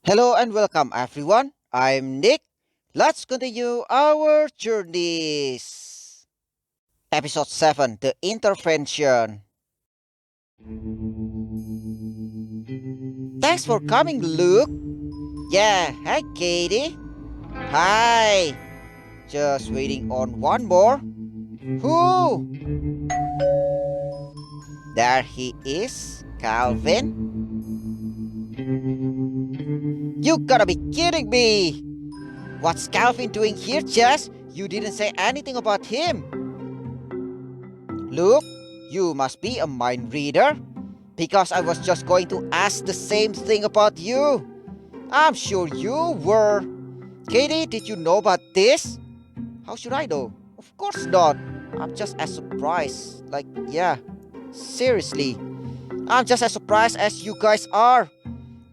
Hello and welcome everyone. I'm Nick. Let's continue our journeys. Episode 7, The Intervention. Thanks for coming, Luke. Yeah, hi Katie. Hi. Just waiting on one more. Who? There he is, Calvin. You gotta be kidding me. What's Calvin doing here, Jess? You didn't say anything about him. Luke, you must be a mind reader. Because I was just going to ask the same thing about you. I'm sure you were. Katie, did you know about this? How should I know? Of course not. I'm just as surprised. Yeah, seriously. I'm just as surprised as you guys are.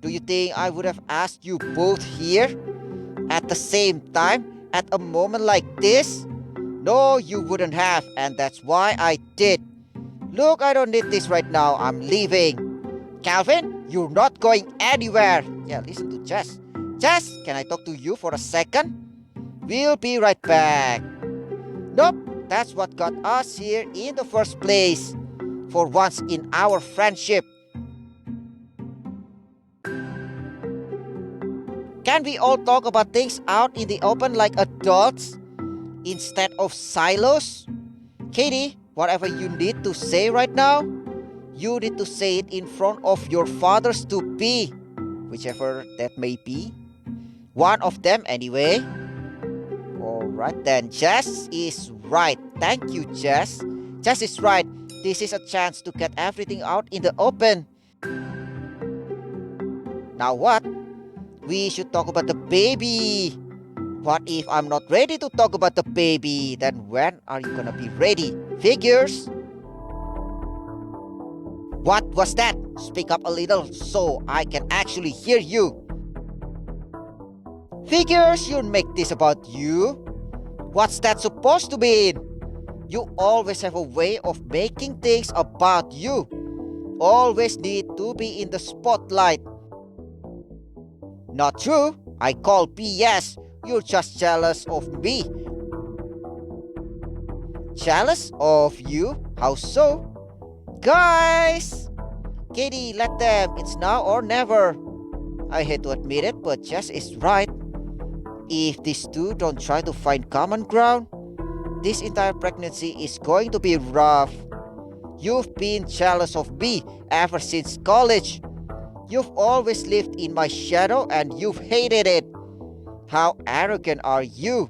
Do you think I would have asked you both here at the same time at a moment like this? No, you wouldn't have, and that's why I did. Look, I don't need this right now. I'm leaving. Calvin, you're not going anywhere. Yeah, listen to Jess. Jess, can I talk to you for a second? We'll be right back. Nope, that's what got us here in the first place. For once in our friendship. Can we all talk about things out in the open like adults instead of silos? Katie, whatever you need to say right now, you need to say it in front of your fathers to be, whichever that may be. One of them anyway. Alright then, Jess is right. Thank you, Jess. Jess is right. This is a chance to get everything out in the open. Now what? We should talk about the baby. What if I'm not ready to talk about the baby? Then when are you gonna be ready? Figures? What was that? Speak up a little so I can actually hear you. Figures you'll make this about you? What's that supposed to mean? You always have a way of making things about you. Always need to be in the spotlight. Not true. I call BS. You're just jealous of me. Jealous of you? How so? Guys! Katie, let them. It's now or never. I hate to admit it, but Jess is right. If these two don't try to find common ground, this entire pregnancy is going to be rough. You've been jealous of me ever since college. You've always lived in my shadow and you've hated it. How arrogant are you?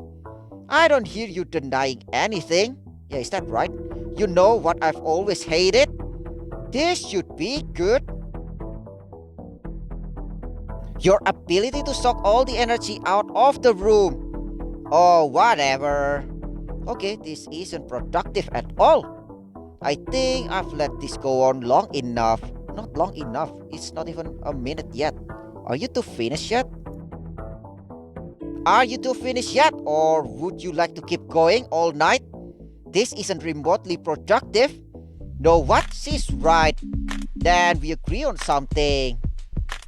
I don't hear you denying anything. Yeah, is that right? You know what I've always hated? This should be good. Your ability to suck all the energy out of the room. Oh, whatever. Okay, this isn't productive at all. I think I've let this go on long enough. Not long enough. It's not even a minute yet. Are you two finished yet? Are you two finished yet? Or would you like to keep going all night? This isn't remotely productive. Know what? She's right. Then we agree on something.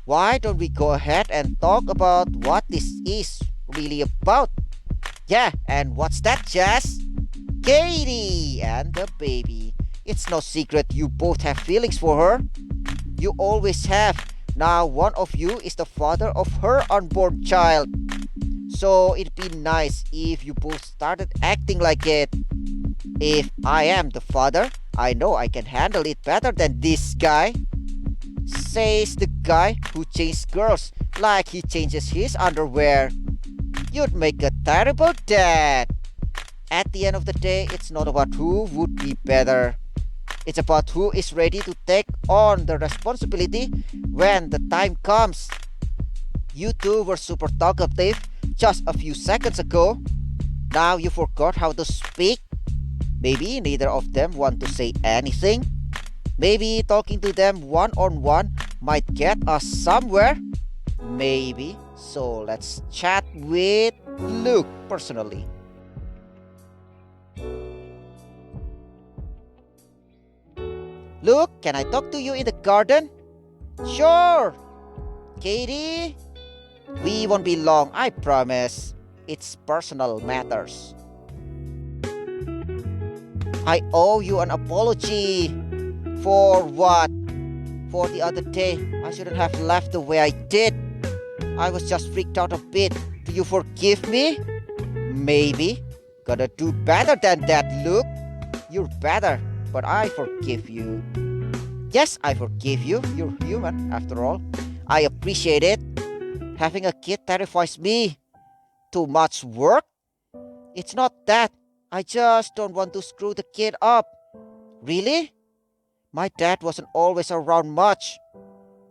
Why don't we go ahead and talk about what this is really about? Yeah, and what's that, Jess? Katie and the baby. It's no secret you both have feelings for her. You always have. Now one of you is the father of her unborn child. So it'd be nice if you both started acting like it. If I am the father, I know I can handle it better than this guy. Says the guy who changed girls like he changes his underwear. You'd make a terrible dad. At the end of the day, it's not about who would be better. It's about who is ready to take on the responsibility when the time comes. You two were super talkative just a few seconds ago. Now you forgot how to speak. Maybe neither of them want to say anything. Maybe talking to them one-on-one might get us somewhere. Maybe. So let's chat with Luke personally. Luke, can I talk to you in the garden? Sure. Katie? We won't be long, I promise. It's personal matters. I owe you an apology. For what? For the other day, I shouldn't have left the way I did. I was just freaked out a bit. Do you forgive me? Maybe. Gotta do better than that, Luke. You're better, but I forgive you. Yes, I forgive you. You're human, after all. I appreciate it. Having a kid terrifies me. Too much work? It's not that. I just don't want to screw the kid up. Really? My dad wasn't always around much.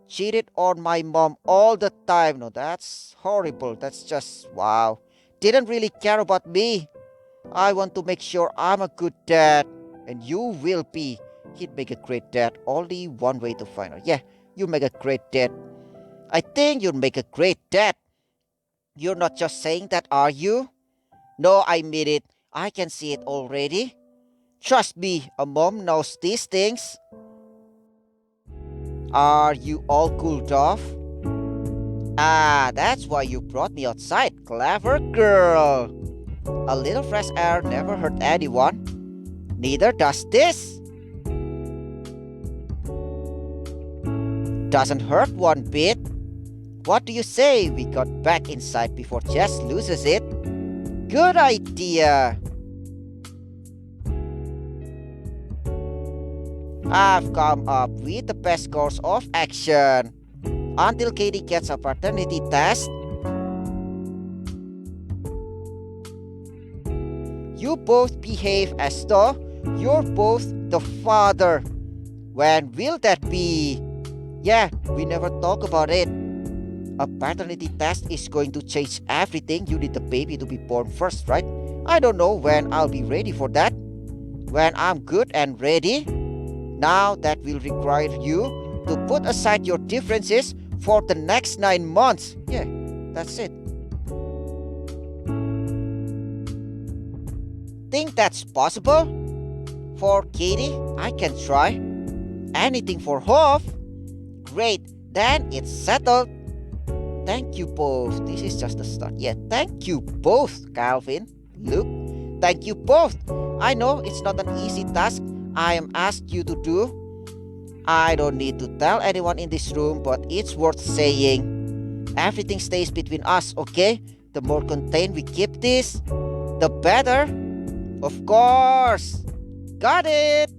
Cheated on my mom all the time. No, that's horrible. That's just wow. Didn't really care about me. I want to make sure I'm a good dad. And you will be. He'd make a great dad. Only one way to find out. Yeah, you make a great dad. I think you'll make a great dad. You're not just saying that, are you? No, I mean it. I can see it already. Trust me, a mom knows these things. Are you all cooled off? Ah, that's why you brought me outside. Clever girl. A little fresh air never hurt anyone. Neither does this. Doesn't hurt one bit. What do you say we got back inside before Jess loses it? Good idea. I've come up with the best course of action. Until Katie gets a paternity test, you both behave as though you're both the father. When will that be? Yeah, we never talk about it. A paternity test is going to change everything. You need the baby to be born first, right? I don't know when I'll be ready for that. When I'm good and ready. Now that will require you to put aside your differences for the next 9 months. Yeah, that's it. Think that's possible? For Katie, I can try. Anything for Hoff? Great, then it's settled. Thank you both. This is just the start. Yeah, thank you both, Calvin, Luke. Thank you both. I know it's not an easy task I am asked you to do. I don't need to tell anyone in this room, but it's worth saying. Everything stays between us, okay? The more contained we keep this, the better. Of course. Got it.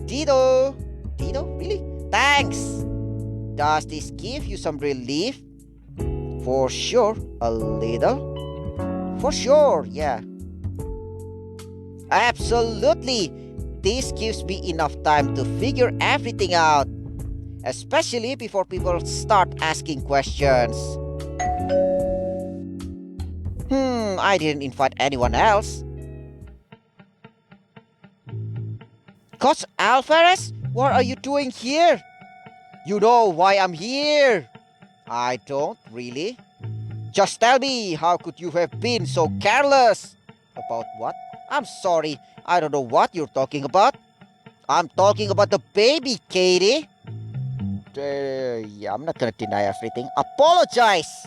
Dido. Dido? Really? Thanks. Does this give you some relief? For sure. A little. For sure, yeah. Absolutely. This gives me enough time to figure everything out. Especially before people start asking questions. I didn't invite anyone else. Coach Alvarez, what are you doing here? You know why I'm here. I don't really. Just tell me, how could you have been so careless? About what? I'm sorry, I don't know what you're talking about. I'm talking about the baby, Katie. Yeah, I'm not gonna deny everything. Apologize.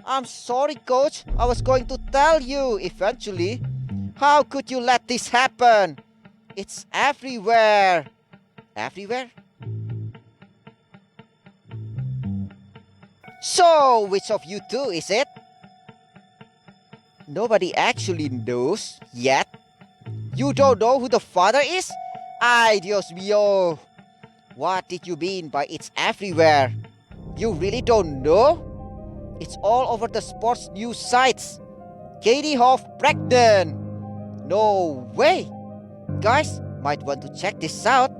I'm sorry, coach. I was going to tell you eventually. How could you let this happen? It's everywhere. Everywhere? So, which of you two is it? Nobody actually knows yet. You don't know who the father is? Ay, Dios mío. What did you mean by it's everywhere? You really don't know? It's all over the sports news sites. Katie Hoff pregnant. No way. Guys, might want to check this out.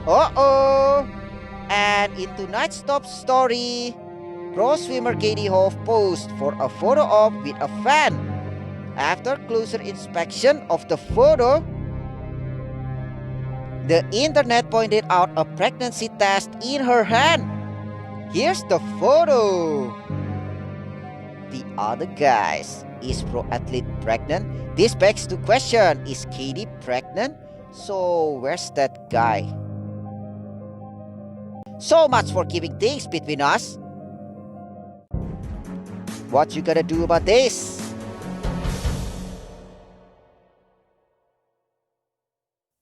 Uh-oh. And in tonight's top story, pro swimmer Katie Hoff posed for a photo op with a fan. After closer inspection of the photo, the internet pointed out a pregnancy test in her hand. Here's the photo. The other guys. Is pro athlete pregnant? This begs the question, is Katie pregnant? So where's that guy? So much for keeping things between us. What you gonna do about this?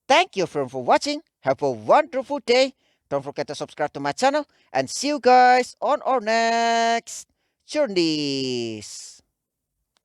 Thank you for watching. Have a wonderful day. Don't forget to subscribe to my channel and see you guys on our next journeys.